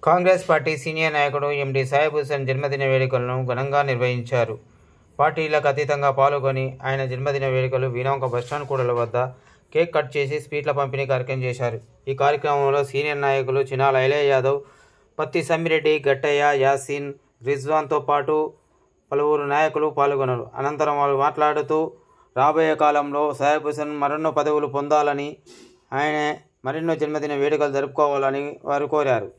Congress party senior నాయకుడు ఎండి సాహెబ్ హుసేన్ జన్మదిన వేడుకలను ఘనంగా నిర్వహించారు. పార్టీలకు అతీతంగా పాల్గొని ఆయన జన్మదిన వేడుకలు వీణవంక బస్టాండ్ కూడలి వద్ద కేక్ కట్ చేసి స్వీట్ల పంపిణీ కార్యక్రమం చేశారు. ఈ కార్యక్రమంలో సీనియర్ నాయకులు చినాల ఐలయ్య యాదవ్, పత్తి సమ్మిరెడ్డి, గట్టయ్య, యాసిన్, రిజ్వాన్తో పాటు పలువురు నాయకులు పాల్గొన్నారు. అనంతరం వాళ్ళు మాట్లాడుతూ రాబోయే కాలంలో సాహెబ్ హుసేన్ మరెన్నో పదవులు పొందాలని, ఆయన మరెన్నో జన్మదిన వేడుకలు జరుపుకోవాలని వారు కోరారు.